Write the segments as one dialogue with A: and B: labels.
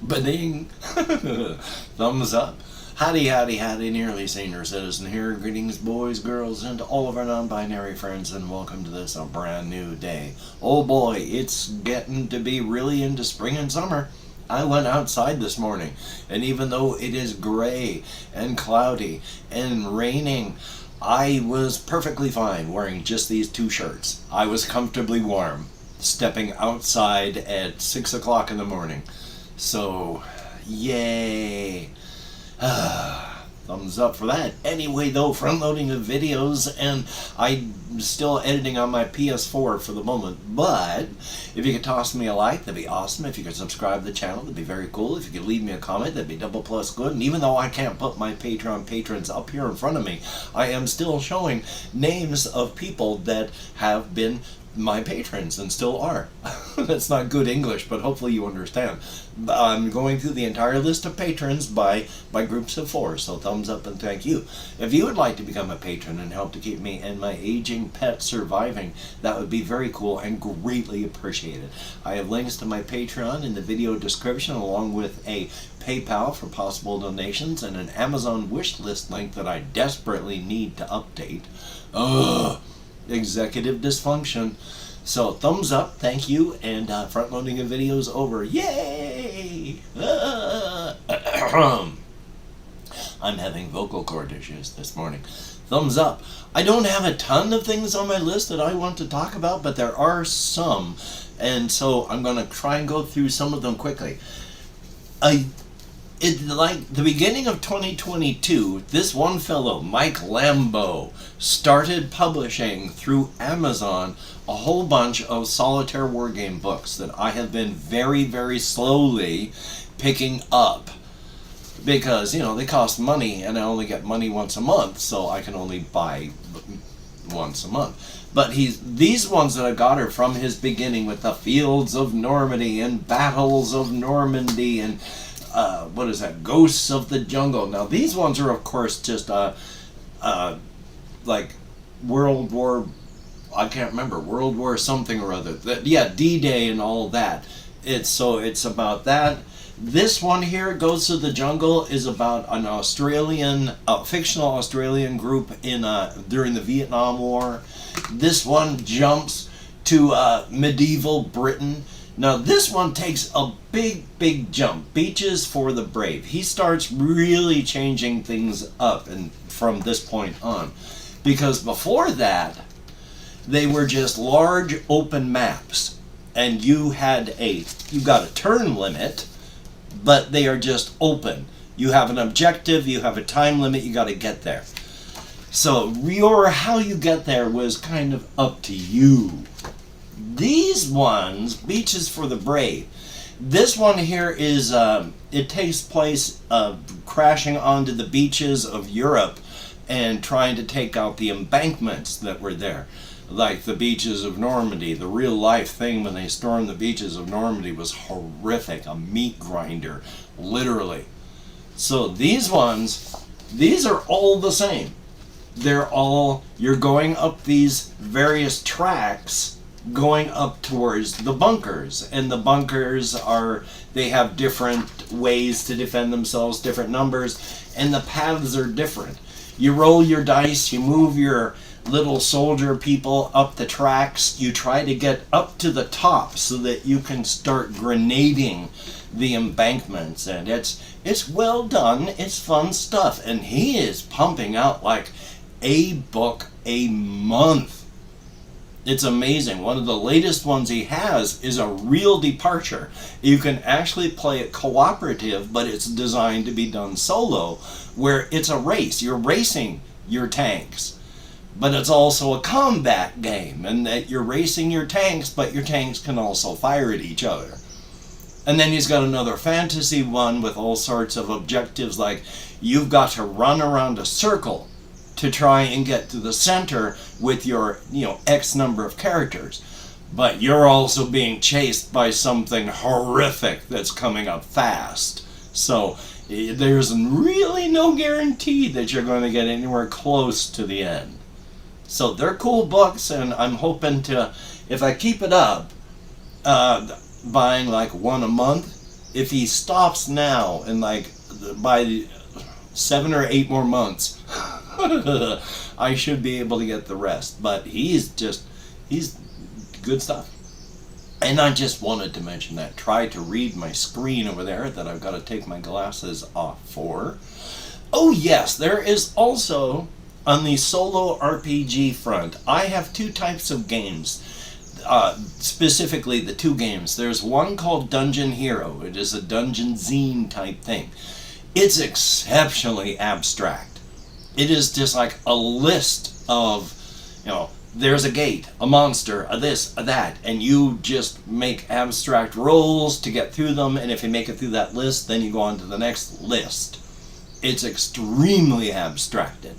A: Ba-ding! Thumbs up. Howdy, howdy, howdy, nearly senior citizen here. Greetings, boys, girls, and to all of our non-binary friends, and welcome to this, a brand new day. Oh boy, it's getting to be really into spring and summer. I went outside this morning, and even though it is gray and cloudy and raining, I was perfectly fine wearing just these two shirts. I was comfortably warm, stepping outside at 6 o'clock in the morning. So, yay. Thumbs up for that. Anyway, though, front loading of videos, and I'm still editing on my PS4 for the moment, but if you could toss me a like, that'd be awesome. If you could subscribe to the channel, that'd be very cool. If you could leave me a comment, that'd be double plus good. And even though I can't put my Patreon patrons up here in front of me, I am still showing names of people that have been my patrons and still are. That's not good English, but hopefully you understand. I'm going through the entire list of patrons by groups of 4, so thumbs up and thank you. If you would like to become a patron and help to keep me and my aging pet surviving, that would be very cool and greatly appreciated. I have links to my Patreon in the video description, along with a PayPal for possible donations and an Amazon wish list link that I desperately need to update. Executive dysfunction. So thumbs up, thank you, and front loading of videos over. Yay! I'm having vocal cord issues this morning. Thumbs up. I don't have a ton of things on my list that I want to talk about, but there are some, and so I'm going to try and go through some of them quickly. Like the beginning of 2022, this one fellow, Mike Lambo, started publishing through Amazon a whole bunch of solitaire wargame books that I have been very, very slowly picking up. Because, you know, they cost money and I only get money once a month, so I can only buy once a month. But these ones that I got are from his beginning, with the Fields of Normandy and Battles of Normandy and what is that? Ghosts of the Jungle. Now these ones are of course just like World War, I can't remember, World War something or other. Yeah, D-Day and all that. It's about that. This one here, Ghosts of the Jungle, is about an Australian, fictional Australian group in during the Vietnam War. This one jumps to medieval Britain. Now this one takes a big jump. Beaches for the Brave. He starts really changing things up and from this point on. Because before that, they were just large open maps. And you got a turn limit, but they are just open. You have an objective, you have a time limit, you got to get there. So how you get there was kind of up to you. These ones, Beaches for the Brave. This one here is, it takes place crashing onto the beaches of Europe and trying to take out the embankments that were there. Like the beaches of Normandy. The real life thing when they stormed the beaches of Normandy was horrific. A meat grinder, literally. So these ones, these are all the same. You're going up these various tracks going up towards the bunkers, and the bunkers they have different ways to defend themselves, different numbers, and the paths are different. You roll your dice, you move your little soldier people up the tracks, you try to get up to the top so that you can start grenading the embankments, and it's well done, it's fun stuff, and he is pumping out like a book a month. It's amazing. One of the latest ones he has is a real departure. You can actually play it cooperative, but it's designed to be done solo, where it's a race. You're racing your tanks, but it's also a combat game, and that you're racing your tanks, but your tanks can also fire at each other. And then he's got another fantasy one with all sorts of objectives, like you've got to run around a circle to try and get to the center with your, X number of characters. But you're also being chased by something horrific that's coming up fast. So there's really no guarantee that you're going to get anywhere close to the end. So they're cool books, and I'm hoping to, if I keep it up, buying like one a month, if he stops now and like by 7 or 8 more months, I should be able to get the rest. But he's good stuff. And I just wanted to mention that. Try to read my screen over there that I've got to take my glasses off for. Oh yes, there is also, on the solo RPG front, I have two types of games. Specifically the two games. There's one called Dungeon Hero. It is a dungeon zine type thing. It's exceptionally abstract. It is just like a list of, there's a gate, a monster, a this, a that, and you just make abstract rolls to get through them, and if you make it through that list, then you go on to the next list. It's extremely abstracted.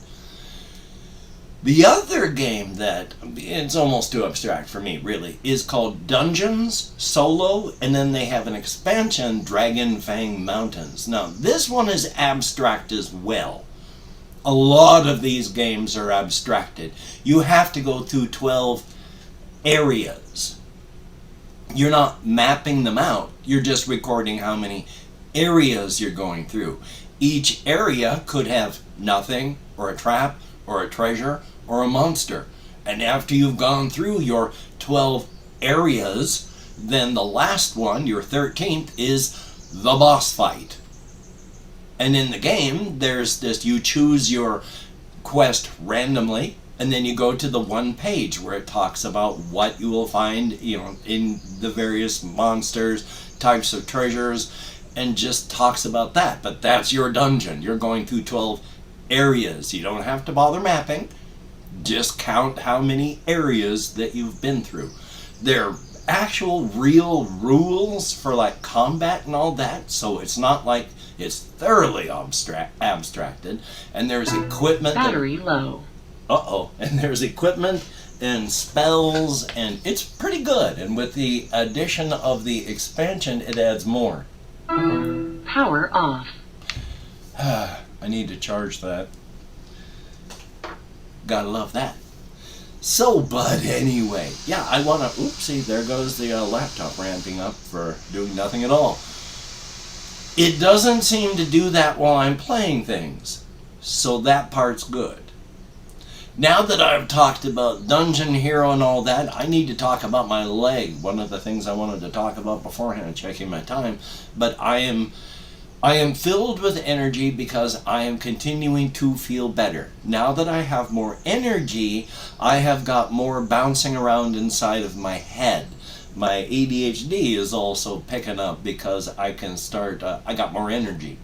A: The other game that, it's almost too abstract for me, really, is called Dungeons Solo, and then they have an expansion, Dragon Fang Mountains. Now, this one is abstract as well. A lot of these games are abstracted. You have to go through 12 areas. You're not mapping them out. You're just recording how many areas you're going through. Each area could have nothing, or a trap, or a treasure, or a monster. And after you've gone through your 12 areas, then the last one, your 13th, is the boss fight. And in the game, there's this, you choose your quest randomly, and then you go to the one page where it talks about what you will find, in the various monsters, types of treasures, and just talks about that. But that's your dungeon. You're going through 12 areas. You don't have to bother mapping. Just count how many areas that you've been through. They're actual real rules for like combat and all that, so it's not like it's thoroughly abstracted. And there's equipment.
B: Battery low.
A: And there's equipment and spells, and it's pretty good. And with the addition of the expansion, it adds more.
B: Power off.
A: I need to charge that. Gotta love that. So, but anyway, yeah, I want to, oopsie, there goes the laptop ramping up for doing nothing at all. It doesn't seem to do that while I'm playing things, so that part's good. Now that I've talked about Dungeon Hero and all that, I need to talk about my leg. One of the things I wanted to talk about beforehand, checking my time, but I am filled with energy because I am continuing to feel better. Now that I have more energy, I have got more bouncing around inside of my head. My ADHD is also picking up because I can start, I got more energy.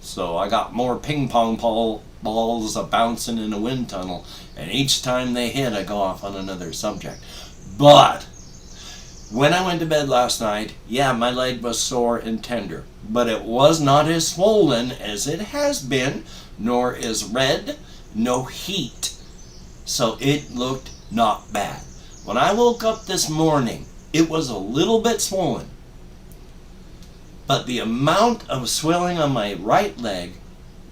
A: So I got more ping pong balls bouncing in a wind tunnel, and each time they hit, I go off on another subject. But when I went to bed last night, yeah, my leg was sore and tender, but it was not as swollen as it has been, nor as red, no heat. So it looked not bad. When I woke up this morning, it was a little bit swollen, but the amount of swelling on my right leg,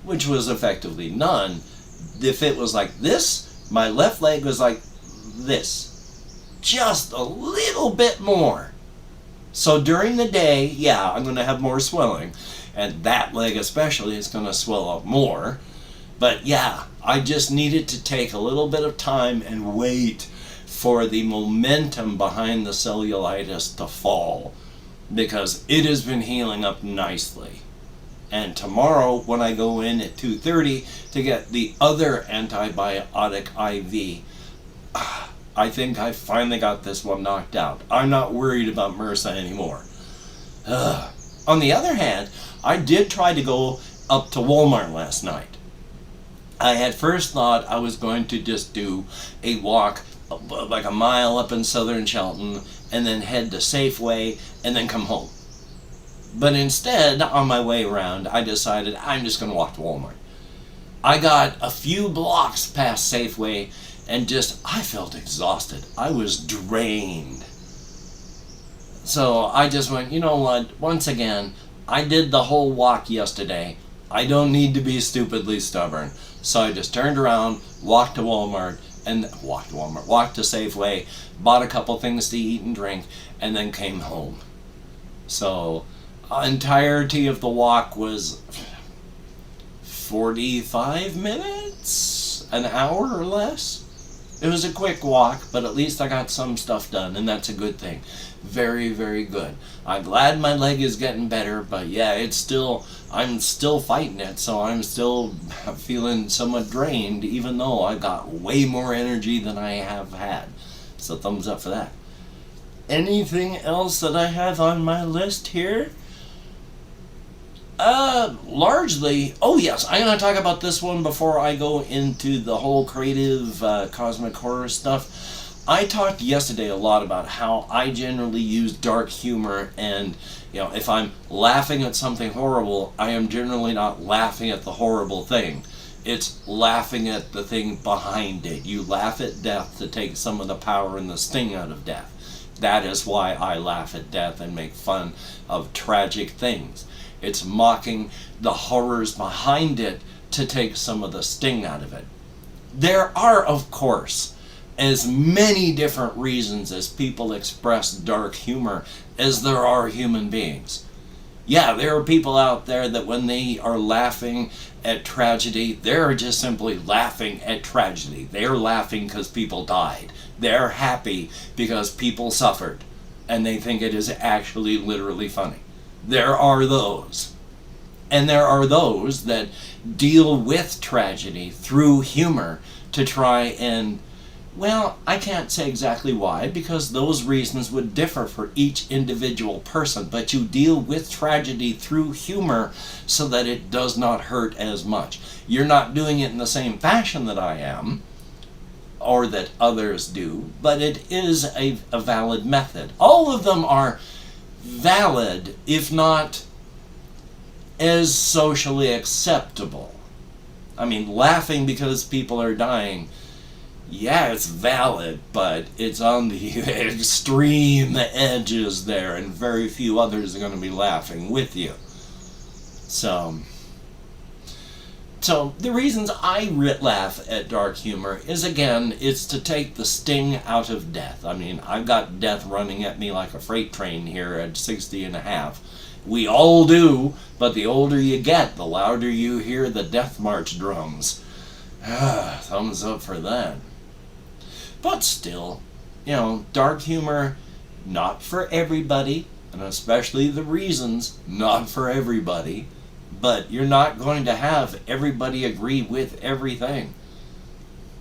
A: which was effectively none, if it was like this, my left leg was like this. Just a little bit more. So during the day, yeah, I'm going to have more swelling, and that leg especially is going to swell up more. But yeah, I just needed to take a little bit of time and wait for the momentum behind the cellulitis to fall, because it has been healing up nicely. And tomorrow, when I go in at 2:30 to get the other antibiotic IV, I think I finally got this one knocked out. I'm not worried about MRSA anymore. On the other hand, I did try to go up to Walmart last night. I had first thought I was going to just do a walk like a mile up in southern Shelton and then head to Safeway and then come home. But instead, on my way around, I decided I'm just going to walk to Walmart. I got a few blocks past Safeway and I felt exhausted. I was drained. So I just went, you know what, once again, I did the whole walk yesterday. I don't need to be stupidly stubborn. So I just turned around, walked to Walmart, walked to Safeway, bought a couple things to eat and drink, and then came home. So entirety of the walk was 45 minutes, an hour or less. It was a quick walk, but at least I got some stuff done, and that's a good thing. Very, very good. I'm glad my leg is getting better, but yeah, I'm still fighting it, so I'm still feeling somewhat drained, even though I got way more energy than I have had. So thumbs up for that. Anything else that I have on my list here? Largely, oh yes, I'm going to talk about this one before I go into the whole creative cosmic horror stuff. I talked yesterday a lot about how I generally use dark humor, and if I'm laughing at something horrible, I am generally not laughing at the horrible thing. It's laughing at the thing behind it. You laugh at death to take some of the power and the sting out of death. That is why I laugh at death and make fun of tragic things. It's mocking the horrors behind it to take some of the sting out of it. There are, of course, as many different reasons as people express dark humor as there are human beings. Yeah, there are people out there that when they are laughing at tragedy, they're just simply laughing at tragedy. They're laughing because people died. They're happy because people suffered, and they think it is actually literally funny. There are those. And there are those that deal with tragedy through humor to try and, well, I can't say exactly why, because those reasons would differ for each individual person, but you deal with tragedy through humor so that it does not hurt as much. You're not doing it in the same fashion that I am, or that others do, but it is a valid method. All of them are valid, if not as socially acceptable. I mean, laughing because people are dying, yeah, it's valid, but it's on the extreme edges there, and very few others are going to be laughing with you. So the reasons I laugh at dark humor is, again, it's to take the sting out of death. I mean, I've got death running at me like a freight train here at 60 and a half. We all do, but the older you get, the louder you hear the death march drums. Thumbs up for that. But still, dark humor, not for everybody, and especially the reasons, not for everybody. But you're not going to have everybody agree with everything.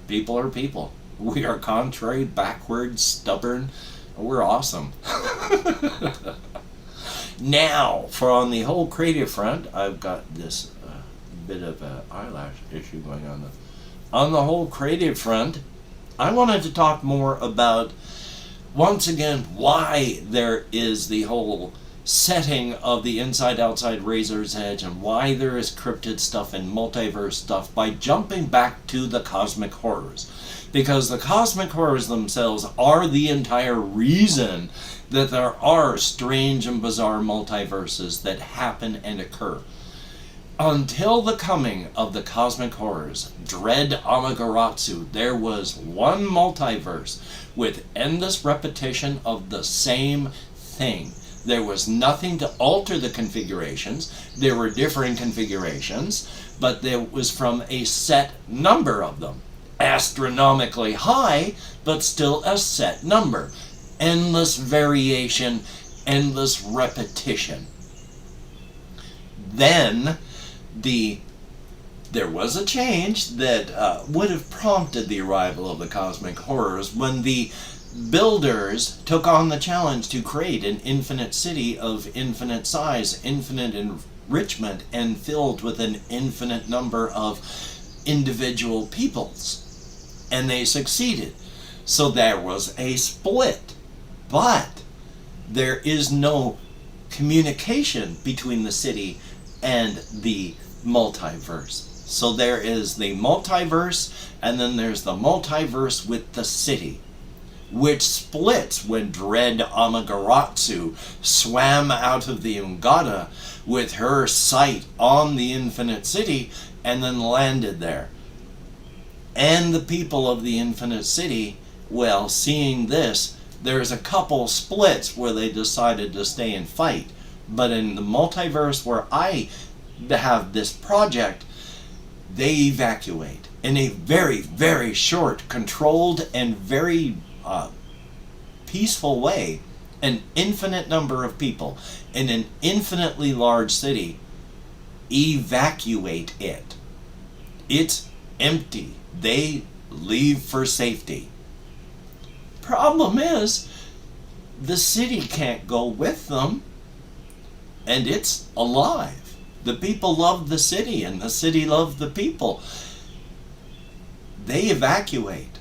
A: People are people. We are contrary, backward, stubborn. We're awesome. Now, for on the whole creative front, I've got this bit of an eyelash issue going on. On the whole creative front, I wanted to talk more about, once again, why there is the whole setting of the inside-outside Razor's Edge and why there is cryptid stuff and multiverse stuff by jumping back to the cosmic horrors. Because the cosmic horrors themselves are the entire reason that there are strange and bizarre multiverses that happen and occur. Until the coming of the cosmic horrors, Dread Amaterasu, there was one multiverse with endless repetition of the same thing. There was nothing to alter the configurations. There were differing configurations, but there was from a set number of them. Astronomically high, but still a set number. Endless variation, endless repetition. Then, there was a change that would have prompted the arrival of the cosmic horrors when the builders took on the challenge to create an infinite city of infinite size, infinite enrichment, and filled with an infinite number of individual peoples. And they succeeded. So there was a split. But there is no communication between the city and the multiverse. So there is the multiverse, and then there's the multiverse with the city, which splits when Dread Amaterasu swam out of the Ungata with her sight on the infinite city and then landed there. And the people of the infinite city, well, seeing this, there's a couple splits where they decided to stay and fight. But in the multiverse where I have this project, they evacuate in a very, very short, controlled, and very peaceful way. An infinite number of people in an infinitely large city evacuate it. It's empty. They leave for safety. Problem is, the city can't go with them, and it's alive. The people love the city, and the city loves the people. They evacuate.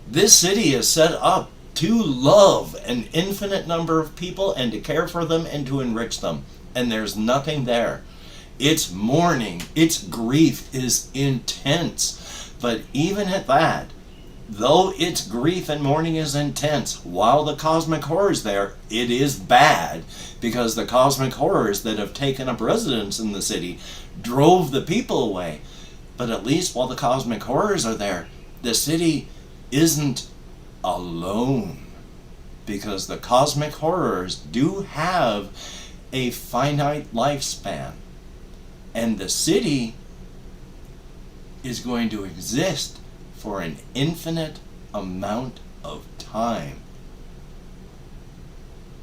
A: This city is set up to love an infinite number of people and to care for them and to enrich them. And there's nothing there. Its mourning, its grief is intense. But even at that, though its grief and mourning is intense, while the cosmic horror is there, it is bad, because the cosmic horrors that have taken up residence in the city drove the people away. But at least while the cosmic horrors are there, the city isn't alone, because the cosmic horrors do have a finite lifespan, and the city is going to exist for an infinite amount of time.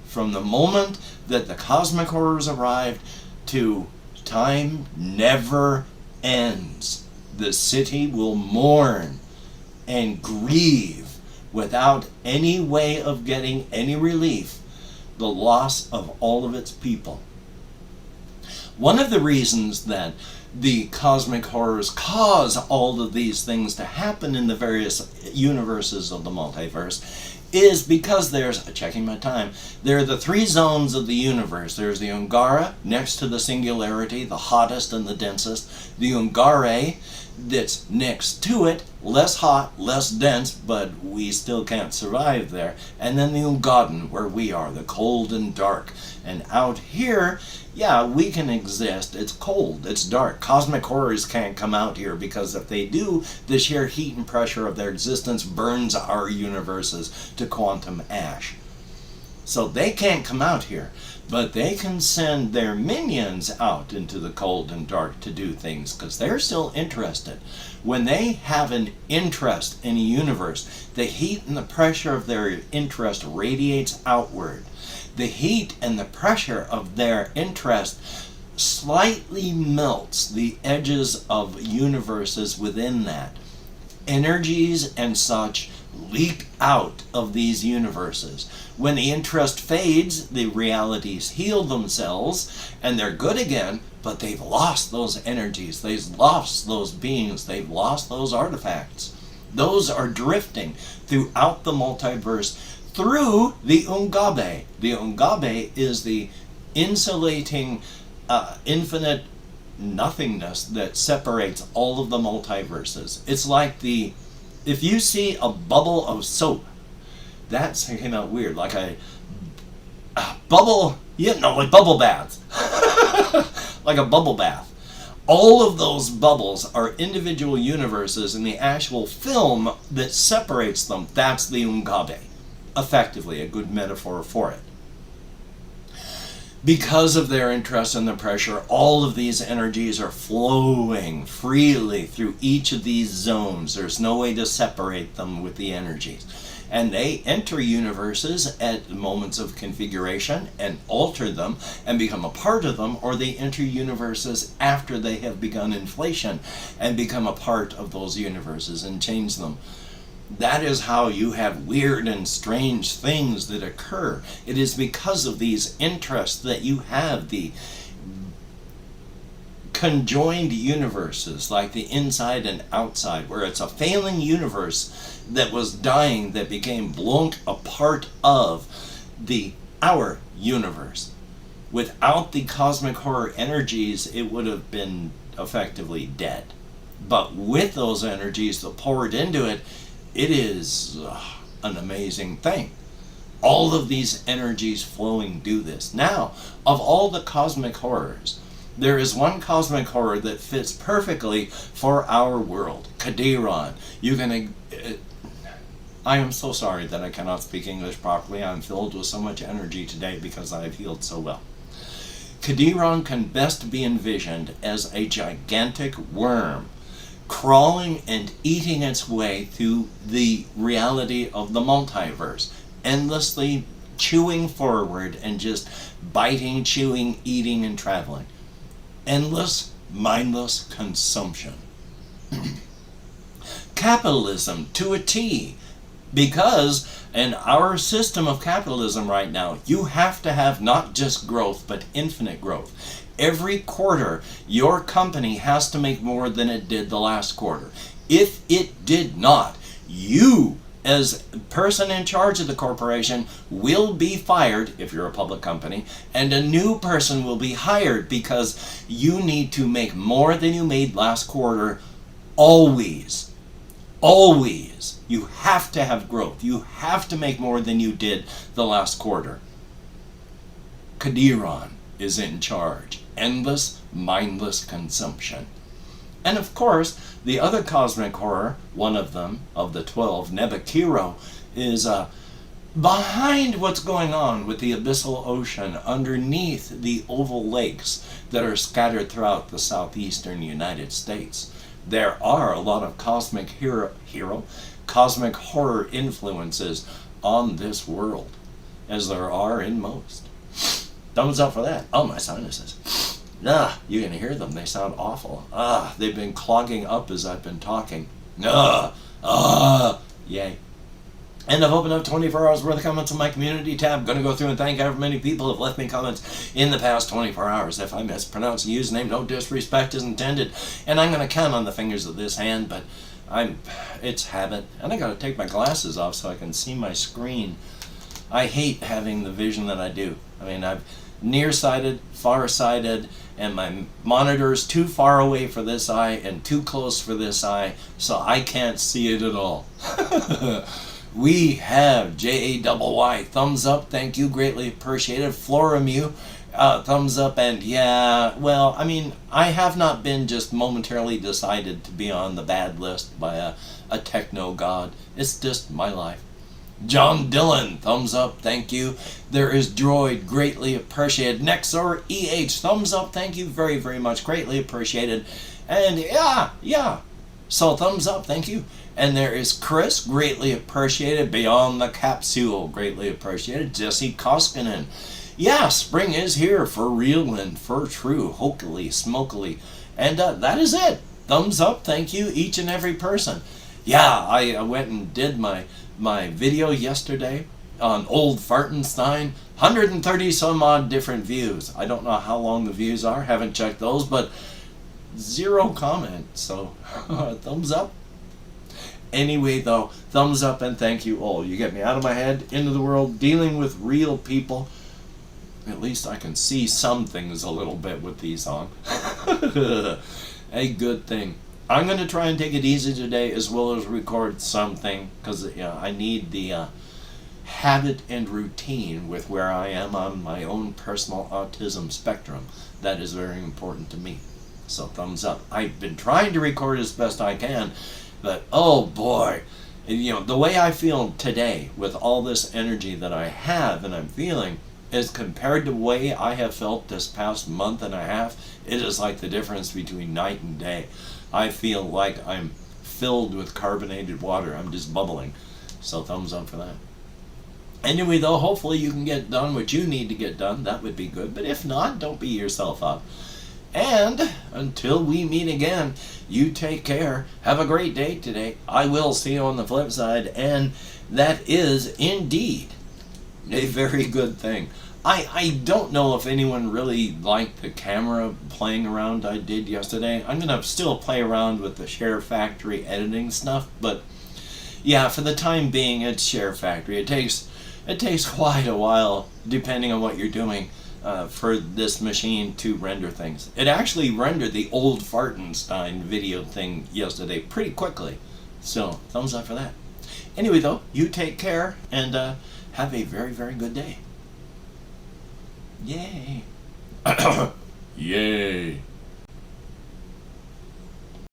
A: From the moment that the cosmic horrors arrived to time never ends. The city will mourn and grieve without any way of getting any relief the loss of all of its people. One of the reasons that the cosmic horrors cause all of these things to happen in the various universes of the multiverse is because there's, checking my time, there are the three zones of the universe. There's the Ungara, next to the singularity, the hottest and the densest. The Ungare, that's next to it, less hot, less dense, but we still can't survive there. And then the Ungaden, where we are, the cold and dark. And out here, yeah, we can exist. It's cold, it's dark. Cosmic horrors can't come out here, because if they do, the sheer heat and pressure of their existence burns our universes to quantum ash. So they can't come out here, but they can send their minions out into the cold and dark to do things, because they're still interested. When they have an interest in a universe, the heat and the pressure of their interest radiates outward. The heat and the pressure of their interest slightly melts the edges of universes within that. Energies and such leak out of these universes. When the interest fades, the realities heal themselves, and they're good again, but they've lost those energies, they've lost those beings, they've lost those artifacts. Those are drifting throughout the multiverse through the Ungabe. The Ungabe is the insulating infinite nothingness that separates all of the multiverses. It's like if you see a bubble of soap, that came out weird, like a bubble, like bubble baths. Like a bubble bath. All of those bubbles are individual universes, and the actual film that separates them, that's the Ungabe. Effectively, a good metaphor for it. Because of their interest and the pressure, all of these energies are flowing freely through each of these zones. There's no way to separate them with the energies. And they enter universes at moments of configuration and alter them and become a part of them, or they enter universes after they have begun inflation and become a part of those universes and change them. That is how you have weird and strange things that occur. It is because of these interests that you have the conjoined universes, like the inside and outside, where it's a failing universe that was dying that became blown apart of our universe. Without the cosmic horror energies, it would have been effectively dead. But with those energies that poured into it, it is an amazing thing. All of these energies flowing do this. Now, of all the cosmic horrors, there is one cosmic horror that fits perfectly for our world. Kadiron. I am so sorry that I cannot speak English properly. I'm filled with so much energy today because I have healed so well. Qadiron can best be envisioned as a gigantic worm crawling and eating its way through the reality of the multiverse, endlessly chewing forward and just biting, chewing, eating, and traveling. Endless, mindless consumption. Capitalism to a T. Because in our system of capitalism right now, you have to have not just growth, but infinite growth. Every quarter, your company has to make more than it did the last quarter. If it did not, you, as person in charge of the corporation, will be fired if you're a public company, and a new person will be hired because you need to make more than you made last quarter always. Always. You have to have growth. You have to make more than you did the last quarter. Qadiron is in charge. Endless, mindless consumption. And of course, the other cosmic horror, one of them, of the 12, Nebukiro, is behind what's going on with the abyssal ocean underneath the oval lakes that are scattered throughout the southeastern United States. There are a lot of cosmic cosmic horror influences on this world, as there are in most. Thumbs up for that. Oh, my sinuses. You can hear them. They sound awful. They've been clogging up as I've been talking. Yay. And I've opened up 24 hours worth of comments on my community tab. Going to go through and thank however many people have left me comments in the past 24 hours. If I mispronounce the username, no disrespect is intended. And I'm going to count on the fingers of this hand, but it's habit. And I got to take my glasses off so I can see my screen. I hate having the vision that I do. I mean, I'm nearsighted, farsighted, and my monitor's too far away for this eye and too close for this eye, so I can't see it at all. We have JAYY, thumbs up, thank you, greatly appreciated. Floramu, thumbs up, and yeah, well, I mean, I have not been just momentarily decided to be on the bad list by a techno god. It's just my life. John Dillon, thumbs up, thank you. There is Droid, greatly appreciated. Nexor EH, thumbs up, thank you very, very much, greatly appreciated. And yeah, so thumbs up, thank you. And there is Chris, greatly appreciated. Beyond the Capsule, greatly appreciated. Jesse Koskinen. Yeah, spring is here for real and for true, hokily, smokily. And that is it. Thumbs up, thank you, each and every person. Yeah, I went and did my video yesterday on Old Fartenstein. 130 some odd different views. I don't know how long the views are, haven't checked those, but 0 comment, so thumbs up. Anyway, though, thumbs up and thank you all. You get me out of my head, into the world, dealing with real people. At least I can see some things a little bit with these on. A good thing. I'm going to try and take it easy today as well as record something, because I need the habit and routine with where I am on my own personal autism spectrum. That is very important to me. So thumbs up. I've been trying to record as best I can, but oh boy, the way I feel today with all this energy that I have and I'm feeling is compared to the way I have felt this past month and a half. It is like the difference between night and day. I feel like I'm filled with carbonated water. I'm just bubbling. So thumbs up for that. Anyway, though, hopefully you can get done what you need to get done. That would be good. But if not, don't beat yourself up. And until we meet again, you take care. Have a great day today. I will see you on the flip side. And that is indeed a very good thing. I don't know if anyone really liked the camera playing around I did yesterday. I'm going to still play around with the Share Factory editing stuff, but yeah, for the time being, it's Share Factory. It takes quite a while, depending on what you're doing, for this machine to render things. It actually rendered the Old Fartenstein video thing yesterday pretty quickly, so thumbs up for that. Anyway, though, you take care, and have a very, very good day. Yay. Yay.